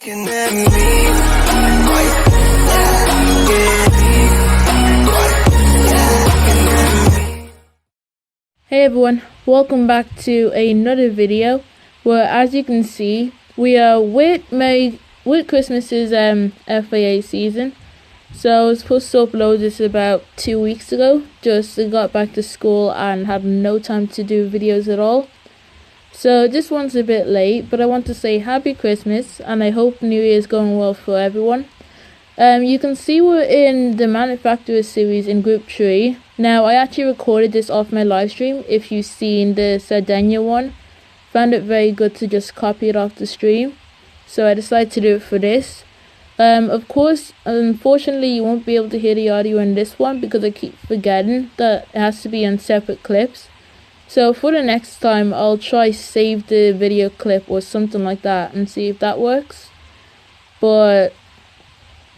looking at me. Hey everyone, welcome back to another video where, as you can see, we are with Christmas's FIA season. So I was supposed to upload this about 2 weeks ago, just got back to school and had no time to do videos at all. So this one's a bit late, but I want to say happy Christmas and I hope New Year's going well for everyone. You can see we're in the Manufacturer series in Group 3. Now, I actually recorded this off my live stream. If you've seen the Sardinia one, found it very good to just copy it off the stream. So I decided to do it for this. Of course, unfortunately, you won't be able to hear the audio in this one because I keep forgetting that it has to be on separate clips. So for the next time, I'll try save the video clip or something like that and see if that works. But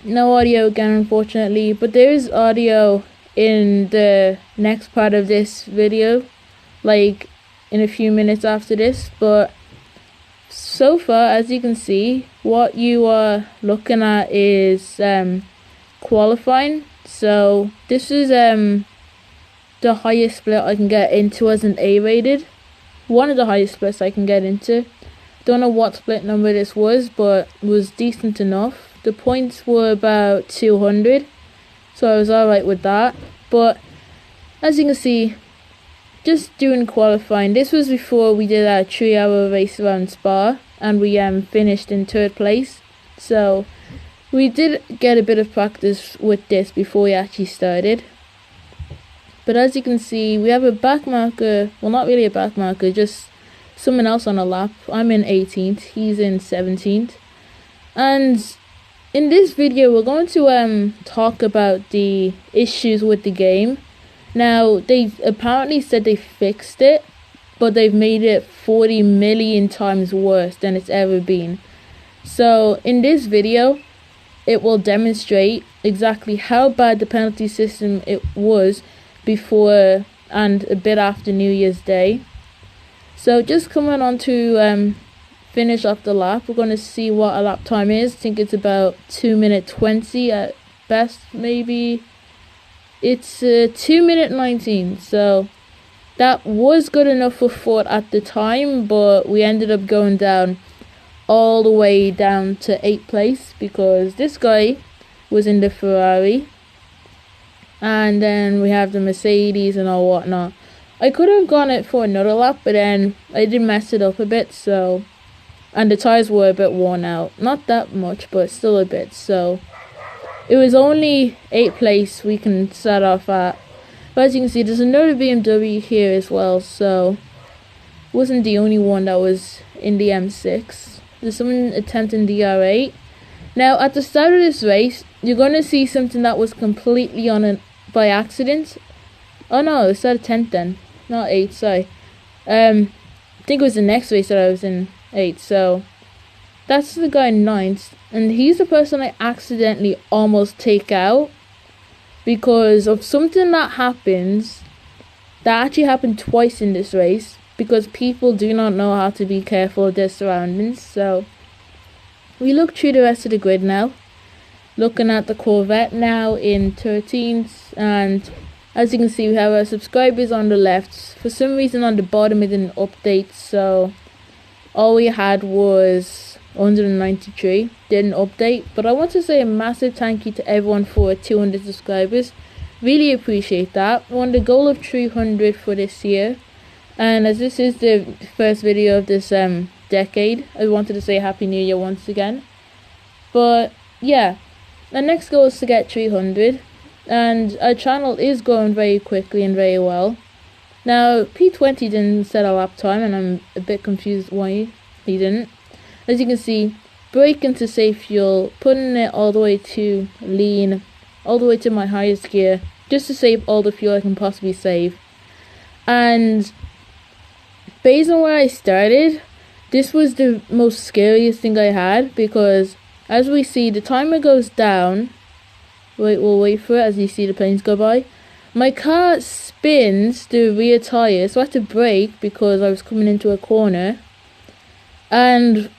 no audio again, unfortunately, but there is audio in the next part of this video, like in a few minutes after this. But so far, as you can see, what you are looking at is qualifying. So this is the highest split I can get into as an A rated, one of the highest splits I can get into. Don't know what split number this was, but it was decent enough. The points were about 200, so I was alright with that. But as you can see, just doing qualifying. This was before we did our 3-hour race around Spa, and we finished in 3rd place. So we did get a bit of practice with this before we actually started. But as you can see, we have a back marker. Well, not really a back marker, just someone else on a lap. I'm in 18th, he's in 17th. And in this video, we're going to talk about the issues with the game. Now, they apparently said they fixed it, but they've made it 40 million times worse than it's ever been. So in this video, it will demonstrate exactly how bad the penalty system it was before and a bit after New Year's Day. So just coming on to finish off the lap, we're going to see what a lap time is. I think it's about 2:20 at best, maybe. It's 2:19, so that was good enough for Ford at the time, but we ended up going down all the way down to 8th place because this guy was in the Ferrari, and then we have the Mercedes and all whatnot. I could have gone it for another lap, but then I did mess it up a bit, so, and the tires were a bit worn out. Not that much, but still a bit. So it was only 8th place we can start off at. But as you can see, there's another BMW here as well. So it wasn't the only one that was in the M6. There's someone attempting the R8. Now at the start of this race, you're going to see something that was completely on by accident. Oh no, it's at 10th then. Not 8th, sorry. I think it was the next race that I was in 8th, so that's the guy in 9th, and he's the person I accidentally almost take out because of something that happens that actually happened twice in this race because people do not know how to be careful of their surroundings. So we look through the rest of the grid now, looking at the Corvette now in 13th, and as you can see, we have our subscribers on the left. For some reason on the bottom it didn't update, so all we had was 193, didn't update. But I want to say a massive thank you to everyone for 200 subscribers. Really appreciate that. I want the goal of 300 for this year. And as this is the first video of this decade, I wanted to say Happy New Year once again. But yeah, the next goal is to get 300. And our channel is growing very quickly and very well. Now, P20 didn't set a lap time, and I'm a bit confused why he didn't. As you can see, brake into safe fuel, putting it all the way to lean, all the way to my highest gear, just to save all the fuel I can possibly save. And based on where I started, this was the most scariest thing I had, because as we see, the timer goes down. We'll wait for it as you see the planes go by. My car spins the rear tire, so I had to brake because I was coming into a corner. And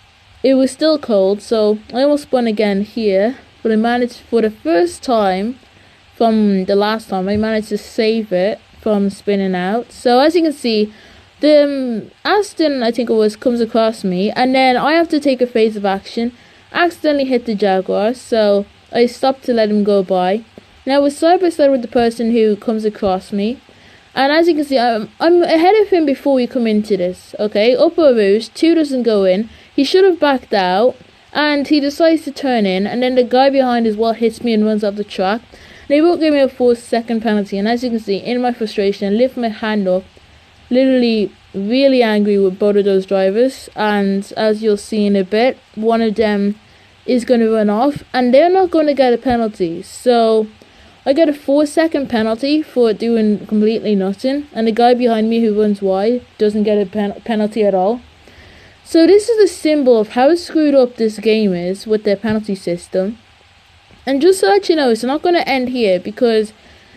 it was still cold, so I almost spun again here, but I managed for the first time from the last time, I managed to save it from spinning out. So as you can see, the Aston, I think it was, comes across me, and then I have to take a phase of action, accidentally hit the Jaguar, so I stopped to let him go by. Now we're side by side with the person who comes across me, and as you can see, I'm ahead of him before we come into this, okay? Upper Rouge, 2 doesn't go in, he should have backed out, and he decides to turn in, and then the guy behind as well hits me and runs off the track. They won't give me a 4-second penalty, and as you can see, in my frustration, I lift my hand up, literally really angry with both of those drivers, and as you'll see in a bit, one of them is going to run off, and they're not going to get a penalty. So I get a 4-second penalty for doing completely nothing, and the guy behind me who runs wide doesn't get a penalty at all. So this is a symbol of how screwed up this game is with their penalty system. And just so that you know, it's not going to end here, because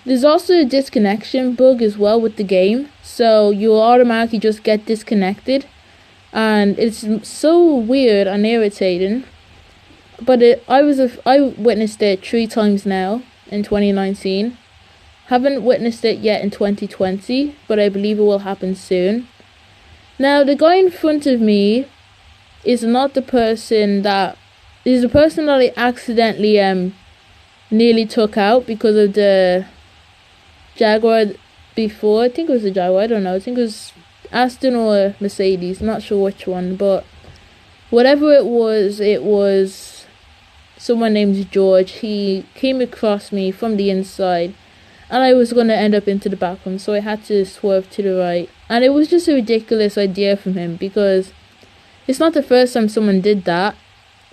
there's also a disconnection bug as well with the game. So you'll automatically just get disconnected. And it's so weird and irritating. But I witnessed it 3 times now in 2019. Haven't witnessed it yet in 2020, but I believe it will happen soon. Now, the guy in front of me is not the person that... is the person that I accidentally nearly took out because of the Jaguar before. I think it was a Jaguar, I don't know. I think it was Aston or Mercedes, I'm not sure which one, but whatever it was someone named George. He came across me from the inside, and I was going to end up into the back one, so I had to swerve to the right. And it was just a ridiculous idea from him, because it's not the first time someone did that.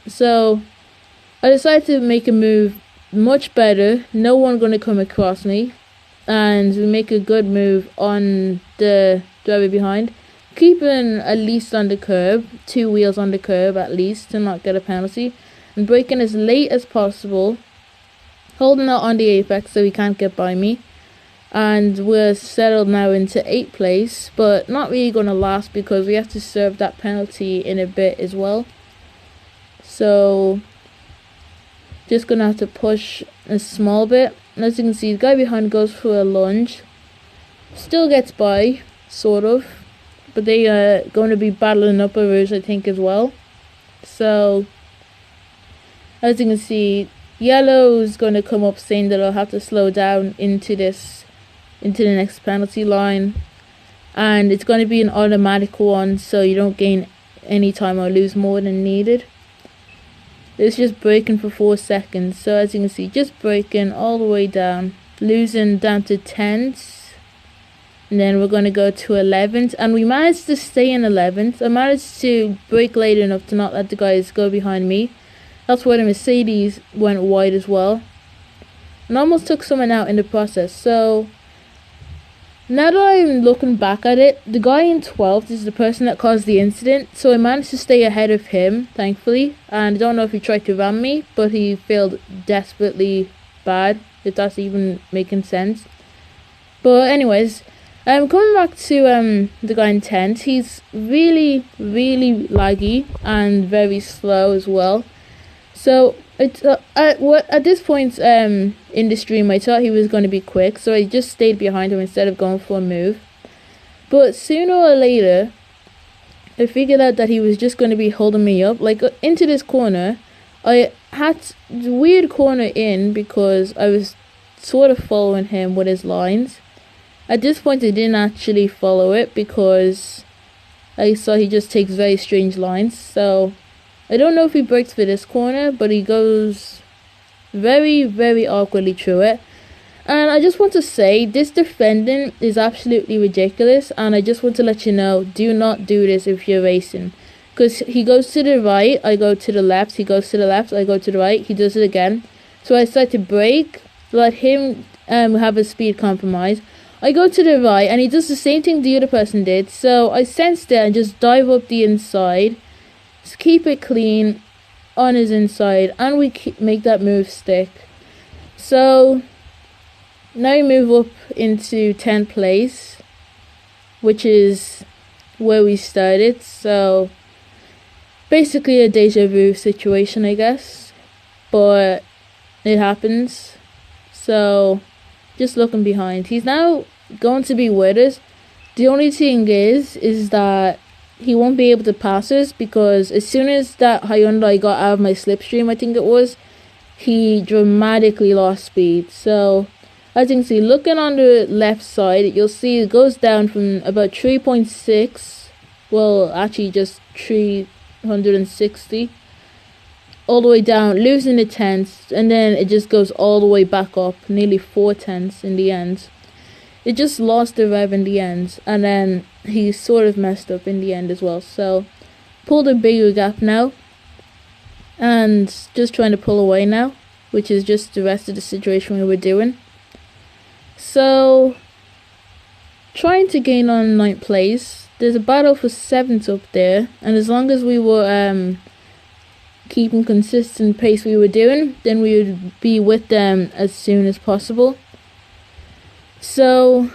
So I decided to make a move much better, no one going to come across me, and we make a good move on the driver behind, keeping at least on the curb, 2 wheels on the curb at least to not get a penalty, and braking as late as possible, holding out on the apex so he can't get by me. And we're settled now into 8th place, but not really going to last because we have to serve that penalty in a bit as well. So just gonna have to push a small bit. And as you can see, the guy behind goes for a lunge, still gets by, sort of, but they are going to be battling Upper Rouge, I think, as well. So as you can see, yellow is going to come up saying that I'll have to slow down into the next penalty line, and it's going to be an automatic one, so you don't gain any time or lose more than needed. It's just braking for 4 seconds, so as you can see, just braking all the way down, losing down to 10s, and then we're going to go to 11th, and we managed to stay in 11th. I managed to brake late enough to not let the guys go behind me. That's why the Mercedes went wide as well, and almost took someone out in the process. So now that I'm looking back at it, the guy in 12th is the person that caused the incident, so I managed to stay ahead of him, thankfully. And I don't know if he tried to ram me, but he failed desperately bad, if that's even making sense. But anyways, coming back to the guy in 10th, he's really, really laggy and very slow as well. So it's at this point in the stream, I thought he was going to be quick, so I just stayed behind him instead of going for a move. But sooner or later, I figured out that he was just going to be holding me up, like into this corner. I had the weird corner in because I was sort of following him with his lines. At this point, I didn't actually follow it because I saw he just takes very strange lines. So I don't know if he breaks for this corner, but he goes very, very awkwardly through it. And I just want to say, this defending is absolutely ridiculous, and I just want to let you know, do not do this if you're racing. Because he goes to the right, I go to the left, he goes to the left, I go to the right, he does it again. So I start to brake, let him have a speed compromise. I go to the right, and he does the same thing the other person did. So I sensed it and just dive up the inside, just keep it clean on his inside, and we make that move stick. So now we move up into 10th place, which is where we started. So basically a deja vu situation, I guess, but it happens. So just looking behind, he's now going to be with us. The only thing is that he won't be able to pass us, because as soon as that Hyundai got out of my slipstream, I think it was, he dramatically lost speed. So as you can see, looking on the left side, you'll see it goes down from about 3.6, well actually just 360, all the way down, losing a tenth, and then it just goes all the way back up, nearly 4 tenths in the end. It just lost the rev in the end, and then he sort of messed up in the end as well. So pulled a bigger gap now, and just trying to pull away now, which is just the rest of the situation we were doing. So trying to gain on 9th place. There's a battle for 7th up there, and as long as we were keeping consistent pace we were doing, then we would be with them as soon as possible. So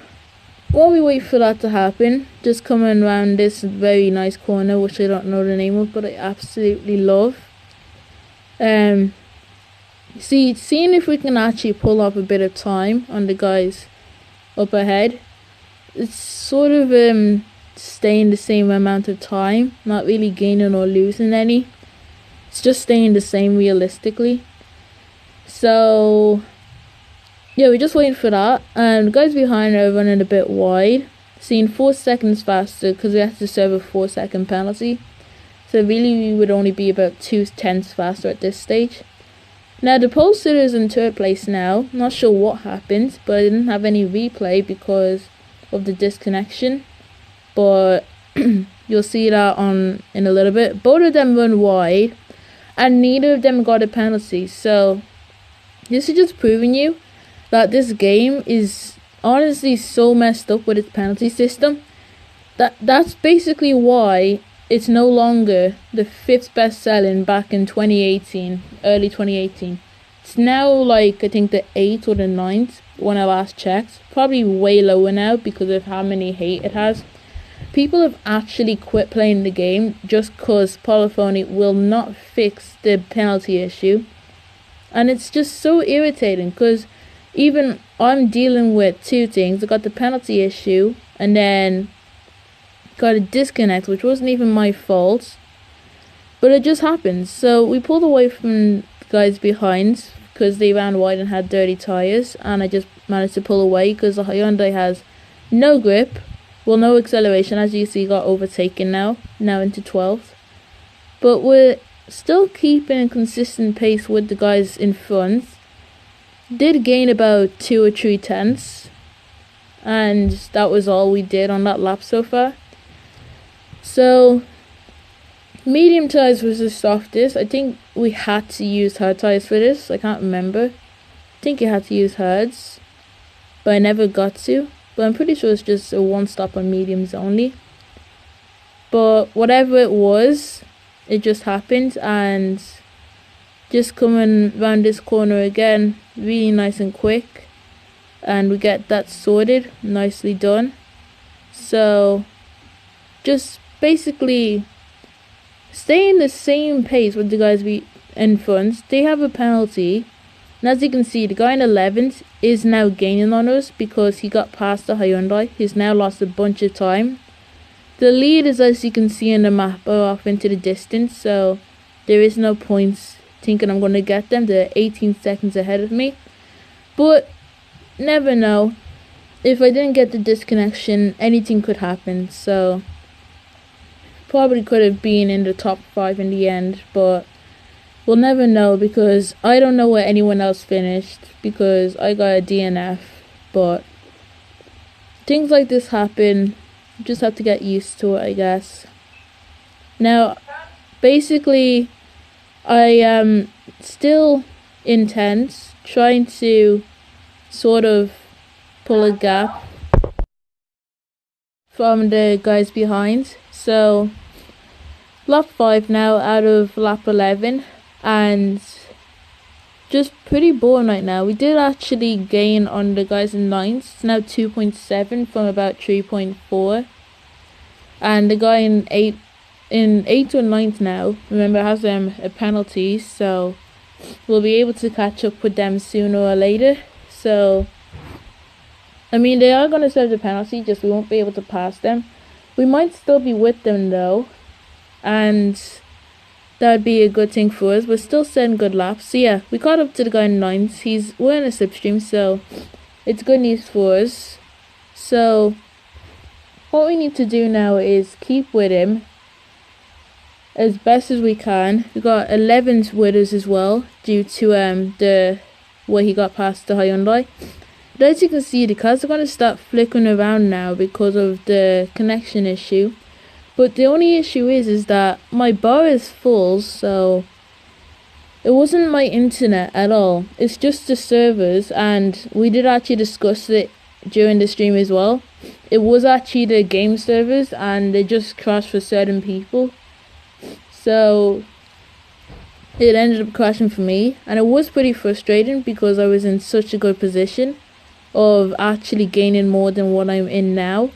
while we wait for that to happen, just coming around this very nice corner, which I don't know the name of, but I absolutely love. Seeing if we can actually pull up a bit of time on the guys up ahead. It's sort of staying the same amount of time, not really gaining or losing any. It's just staying the same realistically. So yeah, we're just waiting for that. The guys behind are running a bit wide, seeing 4 seconds faster because we have to serve a 4-second penalty. So really we would only be about 2 tenths faster at this stage. Now the pole sitter is in 3rd place now. Not sure what happened, but I didn't have any replay because of the disconnection. But you'll see that in a little bit. Both of them run wide, and neither of them got a penalty. So this is just proving you that this game is honestly so messed up with its penalty system. That's basically why it's no longer the 5th best selling back in 2018, early 2018. It's now like I think the 8th or the 9th when I last checked. Probably way lower now because of how many hate it has. People have actually quit playing the game just because Polyphony will not fix the penalty issue. And it's just so irritating because even I'm dealing with 2 things. I got the penalty issue and then got a disconnect, which wasn't even my fault, but it just happens. So we pulled away from the guys behind because they ran wide and had dirty tires, and I just managed to pull away because the Hyundai has no grip, well, no acceleration. As you see, got overtaken now into 12th, but we're still keeping a consistent pace with the guys in front. Did gain about 2 or 3 tenths, and that was all we did on that lap so far. So medium tires was the softest. I think we had to use hard tires for this. I can't remember. I think you had to use hards, but I never got to. But I'm pretty sure it's just a 1-stop on mediums only. But whatever it was, it just happened. And just coming around this corner again, really nice and quick, and we get that sorted, nicely done. So just basically staying the same pace with the guys in front. They have a penalty, and as you can see, the guy in 11th is now gaining on us because he got past the Hyundai. He's now lost a bunch of time. The lead is, as you can see in the map, off into the distance, so there is no points thinking I'm going to get them. They're 18 seconds ahead of me, but never know. If I didn't get the disconnection, anything could happen. So probably could have been in the top 5 in the end, but we'll never know because I don't know where anyone else finished because I got a DNF. But things like this happen. You just have to get used to it, I guess. Now, basically, I am still intense, trying to sort of pull a gap from the guys behind. So lap 5 now out of lap 11, and just pretty boring right now. We did actually gain on the guys in 9th. It's now 2.7 from about 3.4, and the guy in 8th in 8th or 9th now. Remember, it has a penalty, so we'll be able to catch up with them sooner or later. So, I mean, they are going to serve the penalty, just we won't be able to pass them. We might still be with them though, and that would be a good thing for us. We're still setting good laps. So yeah, we caught up to the guy in 9th. We're in a slipstream, so it's good news for us. So what we need to do now is keep with him as best as we can. We got 11th with us as well, due to the where he got past the Hyundai. But as you can see, the cars are going to start flickering around now because of the connection issue. But the only issue is that my bar is full, so it wasn't my internet at all. It's just the servers, and we did actually discuss it during the stream as well. It was actually the game servers, and they just crashed for certain people. So it ended up crashing for me, and it was pretty frustrating because I was in such a good position of actually gaining more than what I'm in now.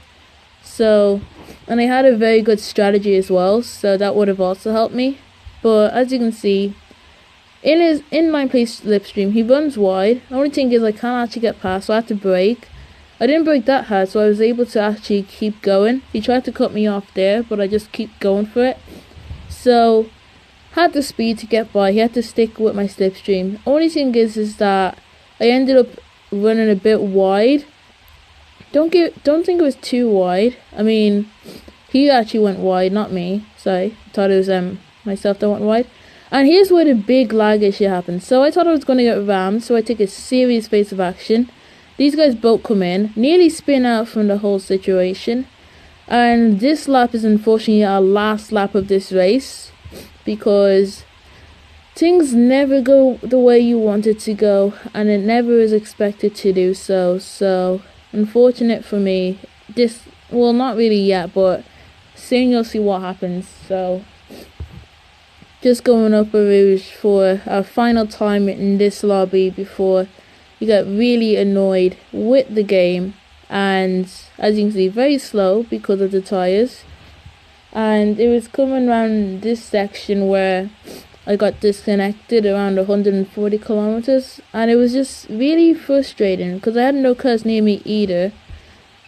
So, and I had a very good strategy as well, so that would have also helped me. But as you can see, in my place slipstream, he runs wide. The only thing is I can't actually get past, so I had to brake. I didn't brake that hard, so I was able to actually keep going. He tried to cut me off there, but I just keep going for it. So had the speed to get by. He had to stick with my slipstream. Only thing is that I ended up running a bit wide. Don't think it was too wide. I mean, he actually went wide, not me. Sorry, I thought it was myself that went wide. And here's where the big lag issue happened. So I thought I was gonna get rammed, so I took a serious phase of action. These guys both come in, nearly spin out from the whole situation. And this lap is unfortunately our last lap of this race, because things never go the way you want it to go, and it never is expected to do so. So unfortunate for me. Well, not really yet, but soon you'll see what happens. So just going up a rouge for our final time in this lobby before you get really annoyed with the game. And as you can see, very slow because of the tires. And it was coming around this section where I got disconnected around 140 kilometers, and it was just really frustrating because I had no cars near me either.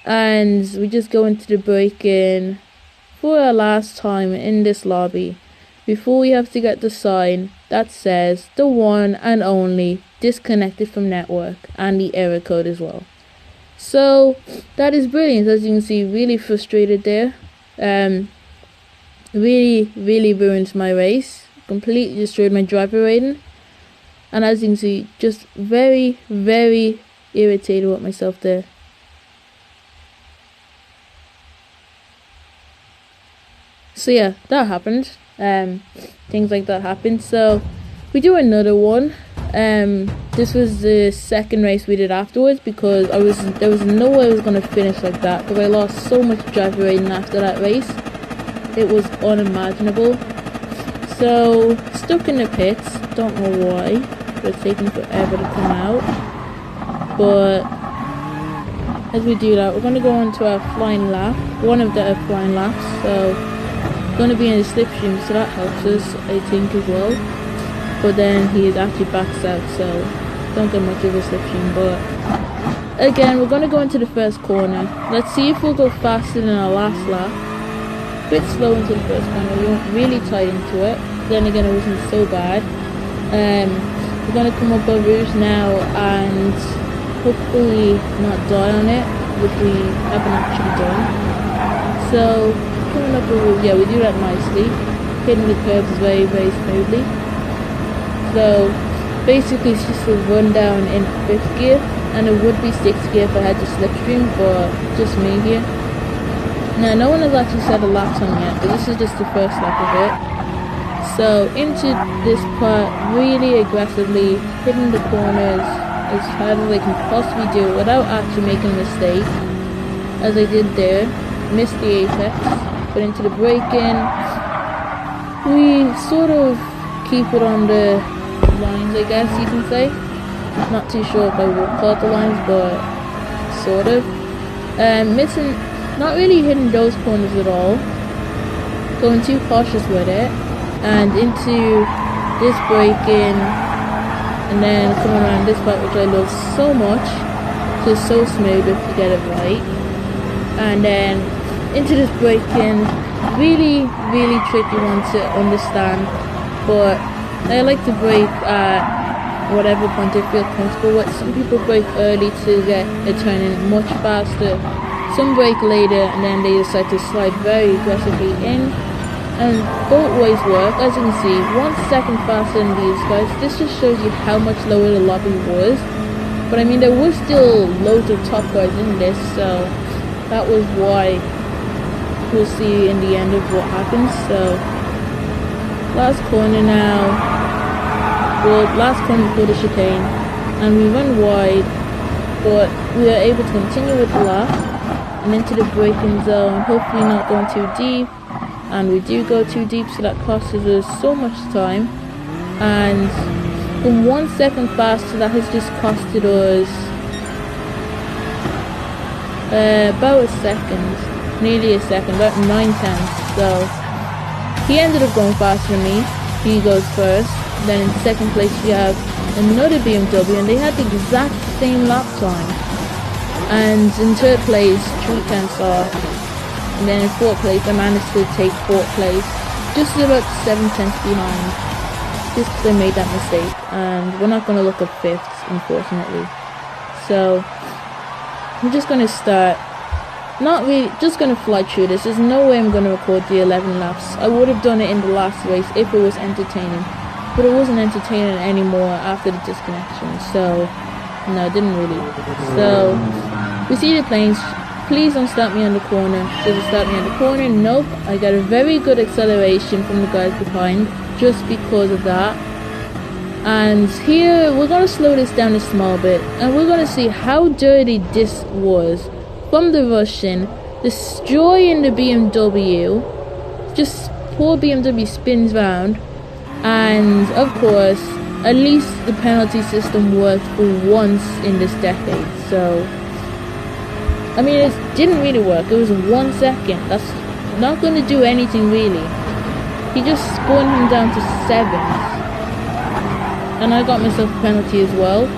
And we just go into the break-in for our last time in this lobby before we have to get the sign that says the one and only disconnected from network, and the error code as well. So that is brilliant. As you can see, really frustrated there. Really ruined my race. Completely destroyed my driver rating. And as you can see, just very irritated with myself there. So yeah, that happened. Things like that happened. So we do another one. This was the second race we did afterwards, because there was no way I was gonna finish like that, because I lost so much driver rating after that race. It was unimaginable. So stuck in the pits, don't know why, but it's taking forever to come out. But as we do that, we're gonna go on to our flying lap, one of the flying laps. So we're gonna be in the slipstream, so that helps us, I think, as well. But then he actually backs out, so don't get much of a slipstream. But again, we're gonna go into the first corner. Let's see if we'll go faster than our last lap. Bit slow into the first corner, we went really tight into it. Then again, it wasn't so bad. We're gonna come up a rouge now and hopefully not die on it, which we haven't actually done. So coming up a rouge, yeah, we do that nicely. Hitting the curves very smoothly. So basically it's just a rundown in 5th gear, and it would be 6th gear if I had to slipstream, but just me here. Now, no one has actually set a lap time yet, but this is just the first lap of it. So into this part really aggressively, hitting the corners as hard as I can possibly do it without actually making a mistake, as I did there. Missed the apex, but into the break-in, we sort of keep it on the lines, I guess you can say. Not too sure if I would call it the lines, but sort of. Missing, not really hitting those corners at all. going too cautious with it, and into this braking, and then coming around this part, which I love so much. It's so smooth if you get it right. And then into this braking, really tricky one to understand, but I like to brake at whatever point I feel comfortable with. Some people brake early to get it turning much faster, some brake later, and then they decide to slide very aggressively in, and both ways work. As you can see, 1 second faster than these guys. This just shows you how much lower the lobby was, but I mean there was still loads of top guys in this, so that was why. We'll see in the end of what happens. So last corner now, well, last corner before the chicane, and we run wide, but we are able to continue with the lap and into the braking zone, hopefully not going too deep, and we do go too deep, so that costs us so much time. And from 1 second faster, that has just costed us about a second. Nearly a second, about 9/10. So he ended up going faster than me. He goes first. Then in second place we have another BMW, and they had the exact same lap time. And in third place, 3/10 off. And then in fourth place, I managed to take fourth place, just about 7/10 behind, just because I made that mistake. And we're not going to look at fifths, unfortunately. So I'm just going to start. Not really, just gonna fly through this. There's no way I'm gonna record the 11 laps. I would have done it in the last race if it was entertaining, but it wasn't entertaining anymore after the disconnection. So no, it didn't really. So we see the planes. Please don't stop me on the corner. Does it stop me on the corner? Nope. I got a very good acceleration from the guys behind just because of that. And here we're gonna slow this down a small bit, and we're gonna see how dirty this was. From the Russian, destroying the BMW, just poor BMW spins round, and of course, at least the penalty system worked for once in this decade. So, I mean, it didn't really work. It was 1 second. That's not going to do anything really. He just spun him down to 7, and I got myself a penalty as well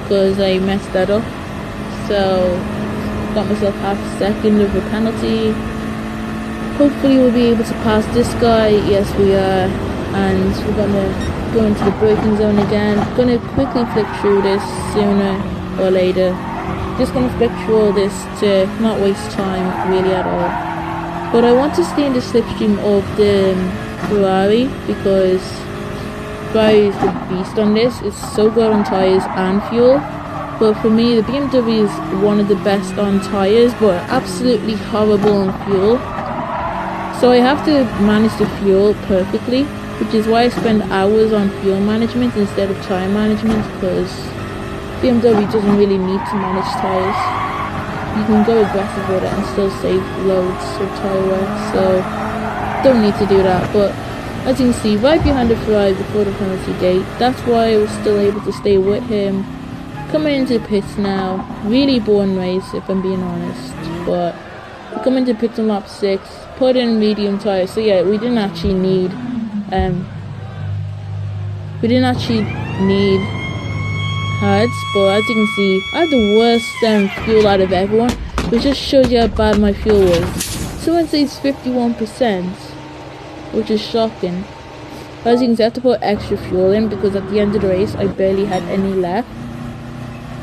because I messed that up. So got myself half a second of a penalty. Hopefully we'll be able to pass this guy. Yes, we are. And we're gonna go into the braking zone again. Gonna quickly flick through this sooner or later. Just gonna flick through all this to not waste time really at all. But I want to stay in the slipstream of the Ferrari because Ferrari is the beast on this. It's so good on tires and fuel. But for me, the BMW is one of the best on tyres, but absolutely horrible on fuel. So I have to manage the fuel perfectly, which is why I spend hours on fuel management instead of tyre management, because BMW doesn't really need to manage tyres. You can go aggressive with it and still save loads of tyre wear, so don't need to do that. But as you can see, right behind the Ferrari before the penalty gate, that's why I was still able to stay with him. Coming into the pits now, really boring race if I'm being honest, but we come into pits on lap 6, put in medium tyres, so yeah, we didn't actually need hards, but as you can see, I had the worst fuel out of everyone, which just shows you how bad my fuel was. Someone says 51%, which is shocking. But as you can see, I have to put extra fuel in because at the end of the race, I barely had any left.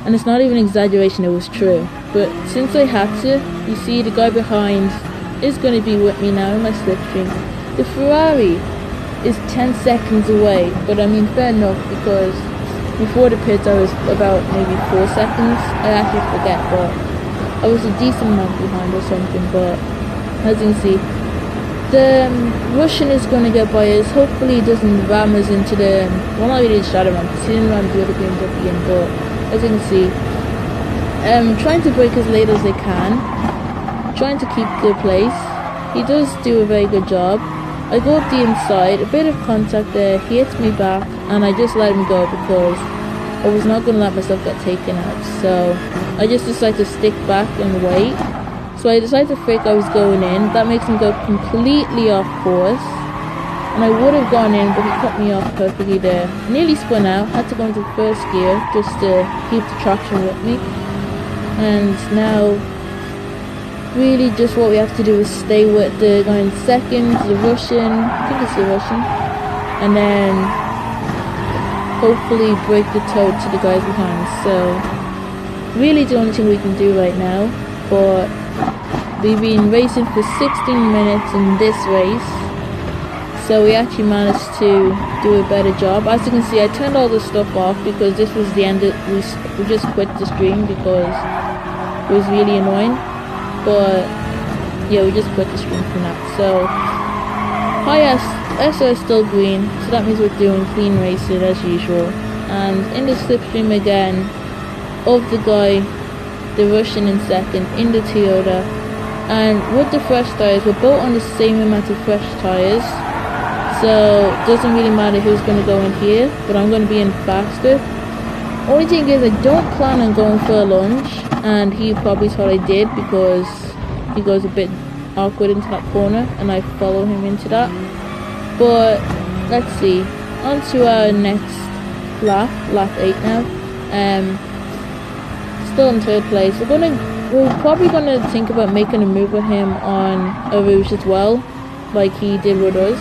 And it's not even exaggeration, it was true. But since I had to, you see the guy behind is going to be with me now in my slipstream. The Ferrari is 10 seconds away, but I mean fair enough because before the pits I was about maybe 4 seconds. I actually forget, but I was a decent amount behind or something. But as you can see, the Russian is going to get by us. Hopefully he doesn't ram us into the, well, not really the shadow ram because he didn't ram the other BMW in, but as you can see, trying to brake as late as they can, trying to keep good place. He does do a very good job. I go up the inside, a bit of contact there, he hits me back, and I just let him go because I was not going to let myself get taken out. So I just decided to stick back and wait, So I decided to fake I was going in. That makes him go completely off course. And I would have gone in, but he cut me off perfectly there. Nearly spun out. Had to go into first gear just to keep the traction with me. And now, really just what we have to do is stay with the guy in second, the Russian. I think it's the Russian. And then hopefully break the toe to the guys behind. So really the only thing we can do right now. But we've been racing for 16 minutes in this race, so we actually managed to do a better job. As you can see, I turned all the stuff off because this was the end. We just quit the stream because it was really annoying. But yeah, we just quit the stream for now. So hi, SO is still green, so that means we're doing clean racing as usual. And in the slipstream again of the guy, the Russian in second, in the Toyota. And with the fresh tyres, we're both on the same amount of fresh tyres, so it doesn't really matter who's going to go in here, but I'm going to be in faster. Only thing is, I don't plan on going for a lunge, and he probably thought I did because he goes a bit awkward into that corner, and I follow him into that. But let's see, on to our next lap 8 now. Still in third place. We're probably gonna think about making a move with him on a rouge as well, like he did with us.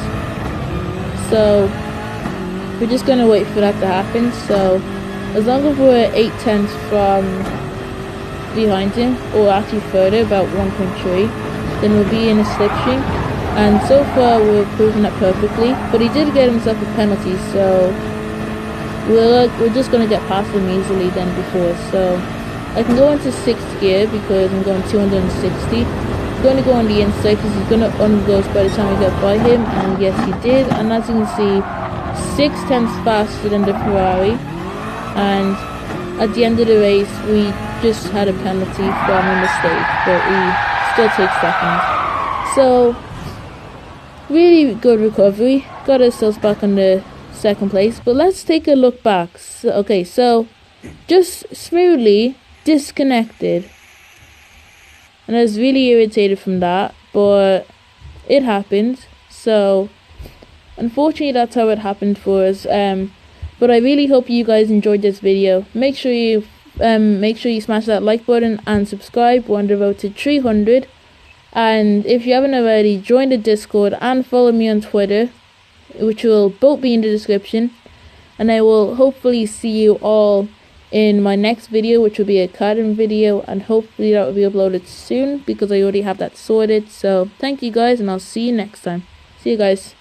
So we're just gonna wait for that to happen. So as long as we're 8/10 from behind him, or actually further, about 1.3, then we'll be in a slipstream. And so far we're proving that perfectly. But he did get himself a penalty, so we're just gonna get past him easily than before. So I can go into 6th gear because I'm going 260. I'm going to go on the inside because he's going to underghost by the time we get by him, and yes he did. And as you can see, 6/10 faster than the Ferrari. And at the end of the race, we just had a penalty from a mistake, but we still take second. So really good recovery. Got ourselves back on the second place. But let's take a look back. So just smoothly disconnected, and I was really irritated from that, but it happened. So unfortunately that's how it happened for us. But I really hope you guys enjoyed this video. Make sure you smash that like button and subscribe. We're on the road to 300. And if you haven't already, join the Discord and follow me on Twitter, which will both be in the description. And I will hopefully see you all in my next video, which will be a carding video, and hopefully that will be uploaded soon because I already have that sorted. So thank you guys, and I'll see you next time. See you guys.